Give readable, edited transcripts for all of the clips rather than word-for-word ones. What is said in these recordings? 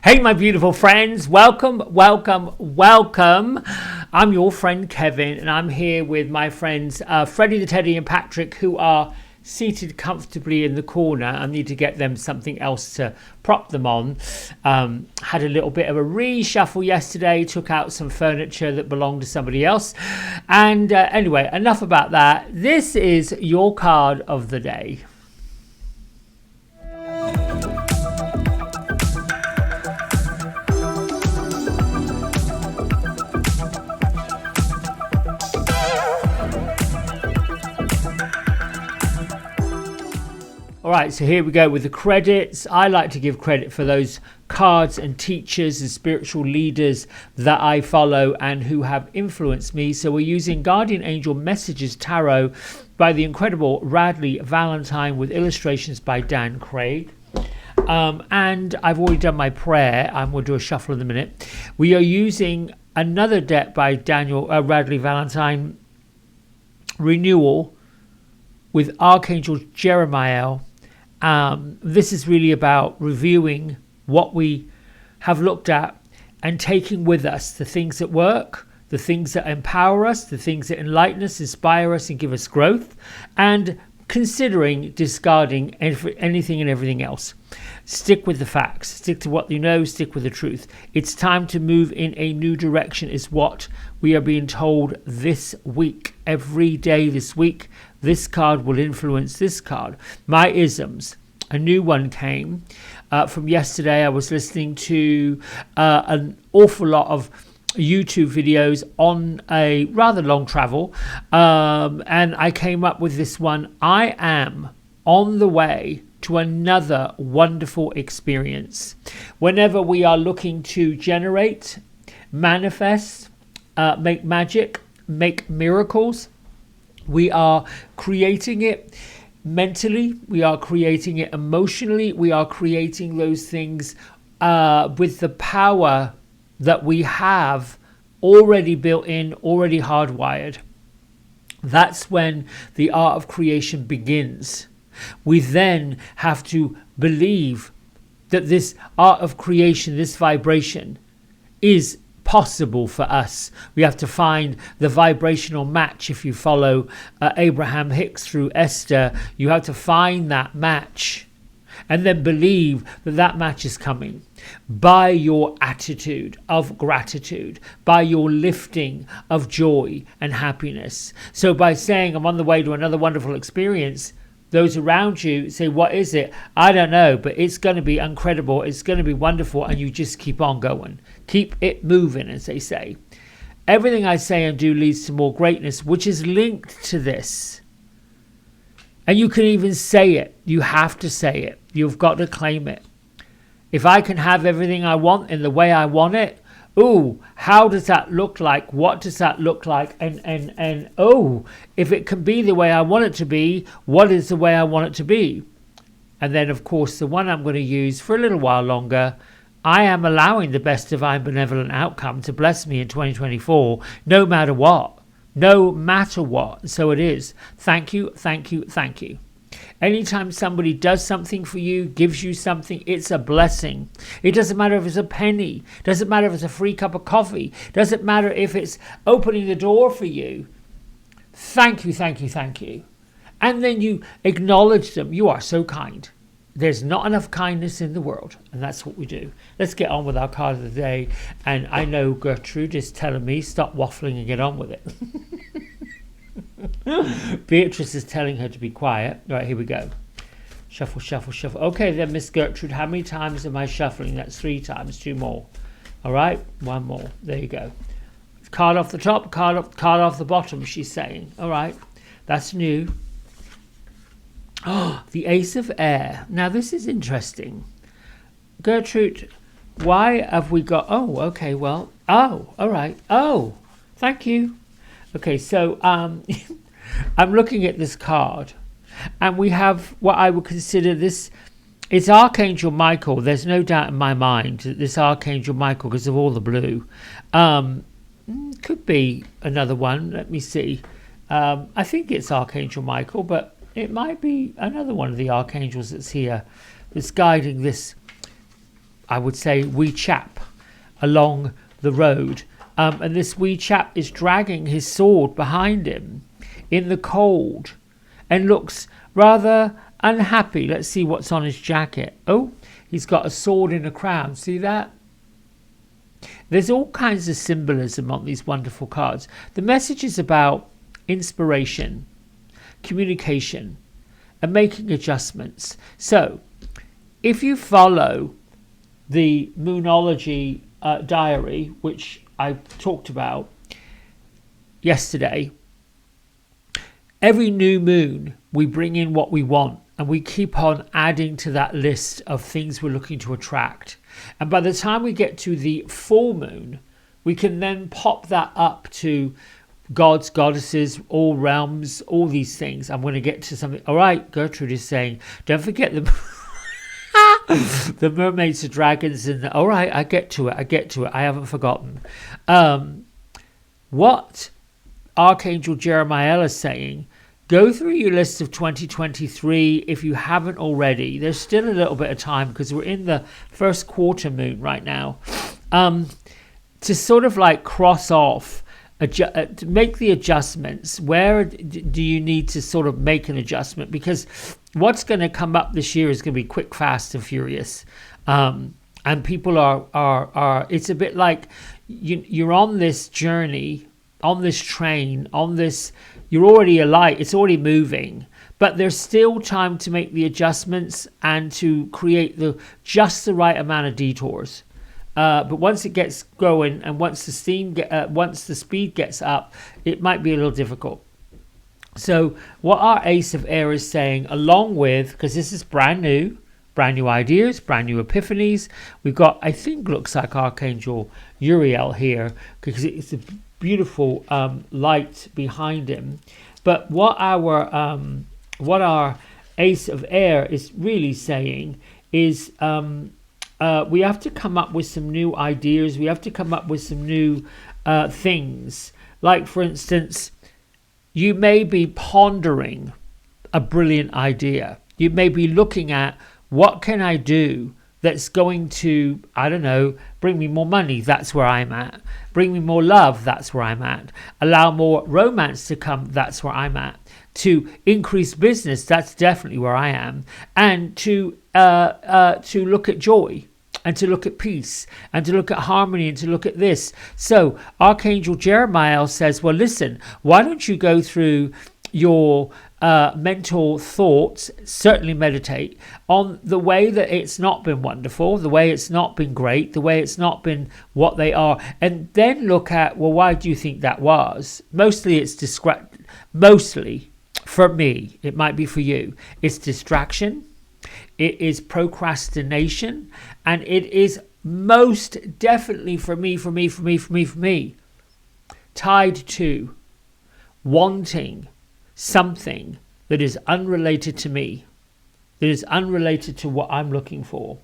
Hey, my beautiful friends, welcome. I'm your friend Kevin, and I'm here with my friends Freddie, the Teddy, and Patrick, who are seated comfortably in the corner. I need to get them something else to prop them on. Had a little bit of a reshuffle yesterday, took out some furniture that belonged to somebody else. And anyway, enough about that. This is your card of the day. All right, so here we go with the credits. I like to give credit for those cards and teachers and spiritual leaders that I follow and who have influenced me. So we're using Guardian Angel Messages Tarot by the incredible Radleigh Valentine with illustrations by Dan Craig. And I've already done my prayer. I'm going to do a shuffle in a minute. We are using another deck by Radleigh Valentine, Renewal, with Archangel Jeremiel. This is really about reviewing what we have looked at and taking with us the things that work, the things that empower us, the things that enlighten us, inspire us, and give us growth, and considering discarding anything and everything else. Stick with the facts, stick to what you know, stick with the truth. It's time to move in a new direction is what we are being told this week. Every day this week, this card will influence this card. My isms. A new one came from yesterday. I was listening to an awful lot of YouTube videos on a rather long travel. And I came up with this one. I am on the way to another wonderful experience. Whenever we are looking to generate, manifest, make magic, make miracles, we are creating it mentally, we are creating it emotionally, we are creating those things with the power that we have already built in, already hardwired. That's when the art of creation begins. We then have to believe that this art of creation, this vibration, is possible for us. We have to find the vibrational match. If you follow Abraham Hicks through Esther, you have to find that match and then believe that that match is coming by your attitude of gratitude, by your lifting of joy and happiness. So by saying, I'm on the way to another wonderful experience, those around you say, what is it? I don't know, but it's going to be incredible. It's going to be wonderful. And you just keep on going. Keep it moving, as they say. Everything I say and do leads to more greatness, which is linked to this. And you can even say it. You have to say it. You've got to claim it. If I can have everything I want in the way I want it, ooh, how does that look like? What does that look like? And oh, if it can be the way I want it to be, what is the way I want it to be? And then, of course, the one I'm going to use for a little while longer, I am allowing the best divine benevolent outcome to bless me in 2024, no matter what. No matter what. So it is. Thank you, thank you, thank you. Anytime somebody does something for you, gives you something, it's a blessing. It doesn't matter if it's a penny. Doesn't matter if it's a free cup of coffee. Doesn't matter if it's opening the door for you. Thank you, thank you, thank you. And then you acknowledge them. You are so kind. There's not enough kindness in the world. And that's what we do. Let's get on with our card of the day. And I know Gertrude is telling me, stop waffling and get on with it. Beatrice is telling her to be quiet. All right, here we go. Shuffle, shuffle, shuffle. Okay, then, Miss Gertrude, how many times am I shuffling? That's 3 times. 2 more. All right, 1 more. There you go. Card off the top, card off the bottom, she's saying. All right, that's new. Oh, the Ace of Air. Now, this is interesting. Gertrude, why have we got... Oh, okay, well... Oh, all right. Oh, thank you. Okay, so I'm looking at this card, and we have what I would consider this. It's Archangel Michael. There's no doubt in my mind that this Archangel Michael, because of all the blue, could be another one. Let me see. I think it's Archangel Michael, but it might be another one of the archangels that's here, that's guiding this I would say, wee chap along the road. And this wee chap is dragging his sword behind him in the cold and looks rather unhappy. Let's see what's on his jacket. Oh, he's got a sword in a crown. See that? There's all kinds of symbolism on these wonderful cards. The message is about inspiration, communication, and making adjustments. So, if you follow the Moonology diary, which I talked about yesterday, every new moon we bring in what we want, and we keep on adding to that list of things we're looking to attract. And by the time we get to the full moon, we can then pop that up to gods, goddesses, all realms, all these things. I'm going to get to something. All right, Gertrude is saying, don't forget the the mermaids, the dragons, and all right, I get to it. I haven't forgotten. What Archangel Jeremiel is saying, go through your list of 2023 if you haven't already. There's still a little bit of time because we're in the first quarter moon right now. To sort of like cross off, to make the adjustments. Where do you need to sort of make an adjustment? Because what's going to come up this year is going to be quick, fast, and furious. And people are. It's a bit like you're on this journey, on this train, on this. You're already alight. It's already moving, but there's still time to make the adjustments and to create just the right amount of detours. But once it gets going and once the speed gets up, it might be a little difficult. So what our Ace of Air is saying, along with, because this is brand new ideas, brand new epiphanies, we've got, I think, looks like Archangel Uriel here, because it's a beautiful light behind him. But what our Ace of Air is really saying is we have to come up with some new ideas. We have to come up with some new things. Like, for instance, you may be pondering a brilliant idea. You may be looking at, what can I do that's going to, I don't know, bring me more money? That's where I'm at. Bring me more love? That's where I'm at. Allow more romance to come? That's where I'm at. To increase business? That's definitely where I am. And to look at joy, and to look at peace, and to look at harmony, and to look at this. So Archangel Jeremiel says, well, listen, why don't you go through your mental thoughts, certainly meditate on the way that it's not been wonderful, the way it's not been great, the way it's not been what they are, and then look at, well, why do you think that was? Mostly for me, it might be for you, it's distraction, it is procrastination, and it is most definitely for me, tied to wanting something that is unrelated to me, that is unrelated to what I'm looking for.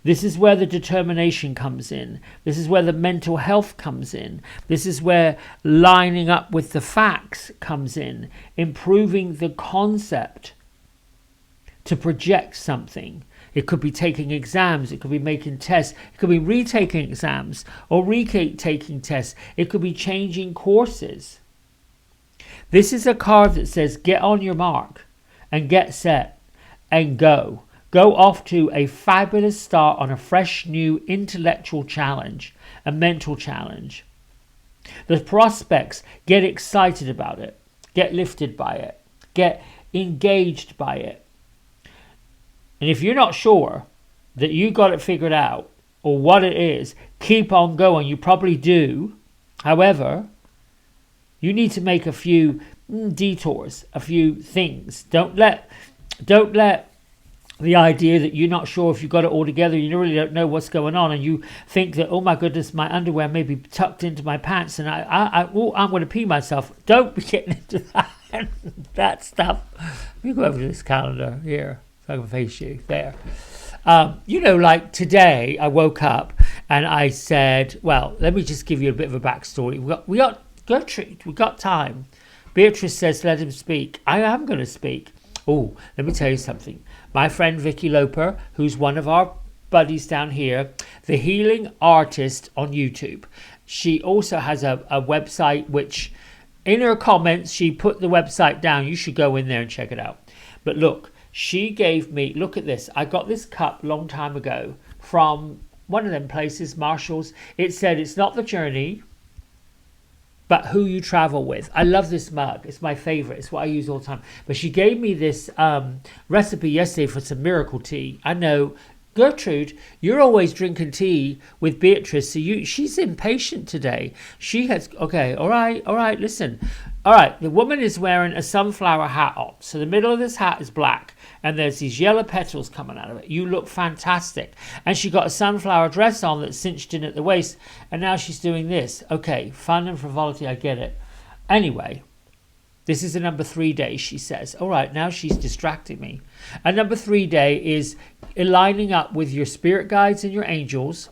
This is where the determination comes in. This is where the mental health comes in. This is where lining up with the facts comes in, improving the concept to project something. It could be taking exams, it could be making tests, it could be retaking exams or retaking tests, it could be changing courses. This is a card that says get on your mark and get set and go. Go off to a fabulous start on a fresh new intellectual challenge, a mental challenge. The prospects, get excited about it, get lifted by it, get engaged by it. And if you're not sure that you got it figured out or what it is, keep on going. You probably do. However, you need to make a few detours, a few things. Don't let the idea that you're not sure if you've got it all together, you really don't know what's going on, and you think that, oh my goodness, my underwear may be tucked into my pants and I'm going to pee myself. Don't be getting into that stuff. Let me go over to this calendar here so I can face you there. Like today I woke up and I said, well, let me just give you a bit of a backstory. We got Gertrude, we got time. Beatrice says, let him speak. I am going to speak. Oh, let me tell you something. My friend Vicky Loper, who's one of our buddies down here, The Healing Artist on YouTube. She also has a website, which in her comments, she put the website down. You should go in there and check it out. But look, she gave me, look at this. I got this cup long time ago from one of them places, Marshall's. It said, it's not the journey, but who you travel with. I love this mug. It's my favorite. It's what I use all the time. But she gave me this recipe yesterday for some miracle tea. I know, Gertrude, you're always drinking tea with Beatrice, so she's impatient today. She has, okay, all right, listen. All right, the woman is wearing a sunflower hat on. So the middle of this hat is black, and there's these yellow petals coming out of it. You look fantastic. And she got a sunflower dress on that's cinched in at the waist, and now she's doing this. Okay, fun and frivolity, I get it. Anyway, this is a number 3 day, she says. All right, now she's distracting me. A number 3 day is aligning up with your spirit guides and your angels,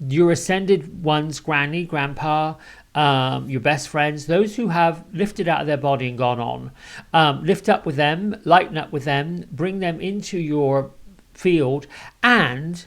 your ascended ones, granny, grandpa, your best friends, those who have lifted out of their body and gone on. Lift up with them, lighten up with them, bring them into your field. And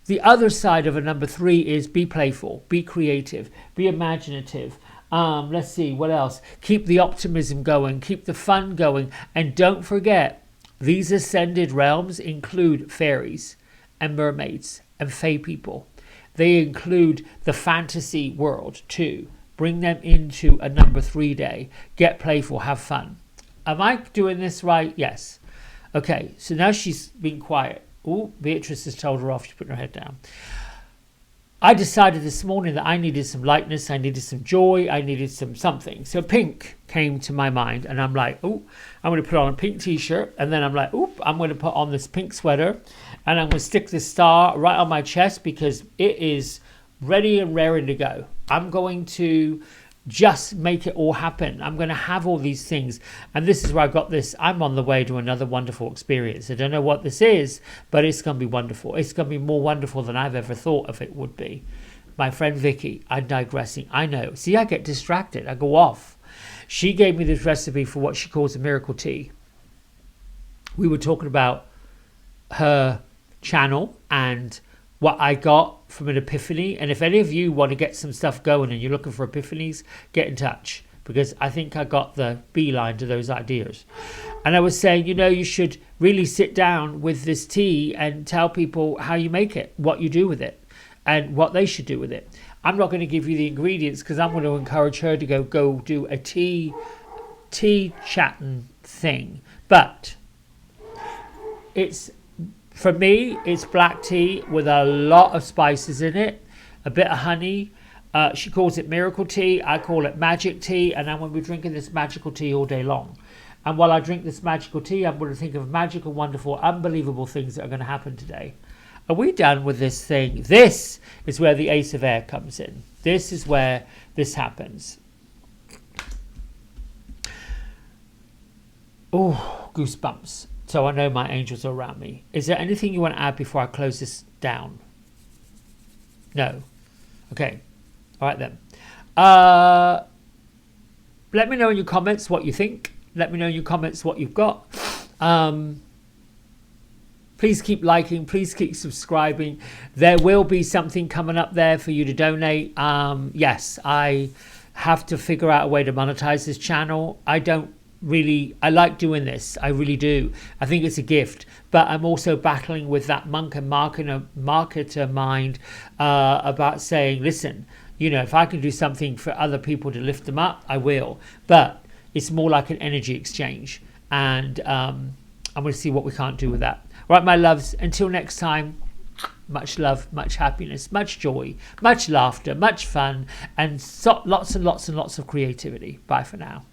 the other side of a number 3 is be playful, be creative, be imaginative. Let's see, what else? Keep the optimism going, keep the fun going, and don't forget, these ascended realms include fairies and mermaids and fae people. They include the fantasy world too. Bring them into a number 3 day. Get playful, have fun. Am I doing this right? Yes. Okay, so now she's been quiet. Oh, Beatrice has told her off. She's putting her head down. I decided this morning that I needed some lightness, I needed some joy, I needed something. So pink came to my mind, and I'm like, oh, I'm going to put on a pink t-shirt, and then I'm like, oh, I'm going to put on this pink sweater, and I'm going to stick this star right on my chest because it is ready and raring to go. I'm going to just make it all happen. I'm going to have all these things. And this is where I got this. I'm on the way to another wonderful experience. I don't know what this is, but it's going to be wonderful. It's going to be more wonderful than I've ever thought of it would be. My friend Vicky, I'm digressing. I know. See, I get distracted. I go off. She gave me this recipe for what she calls a miracle tea. We were talking about her channel and what I got from an epiphany. And if any of you want to get some stuff going and you're looking for epiphanies, get in touch, because I think I got the beeline to those ideas. And I was saying, you should really sit down with this tea and tell people how you make it, what you do with it, and what they should do with it. I'm not going to give you the ingredients because I'm going to encourage her to go do a tea chatting thing. But for me, it's black tea with a lot of spices in it, a bit of honey. She calls it miracle tea. I call it magic tea. And I'm going to be drinking this magical tea all day long. And while I drink this magical tea, I'm going to think of magical, wonderful, unbelievable things that are going to happen today. Are we done with this thing? This is where the Ace of Air comes in. This is where this happens. Oh, goosebumps. So I know my angels are around me. Is there anything you want to add before I close this down? No. Okay. All right then. Let me know in your comments what you think. Let me know in your comments what you've got. Please keep liking. Please keep subscribing. There will be something coming up there for you to donate. Yes, I have to figure out a way to monetize this channel. I like doing this. I really do. I think it's a gift, but I'm also battling with that monk and marketer mind about saying, listen, if I can do something for other people to lift them up, I will. But it's more like an energy exchange, and I'm going to see what we can't do with that. Right, my loves, until next time, much love, much happiness, much joy, much laughter, much fun, and lots and lots and lots of creativity. Bye for now.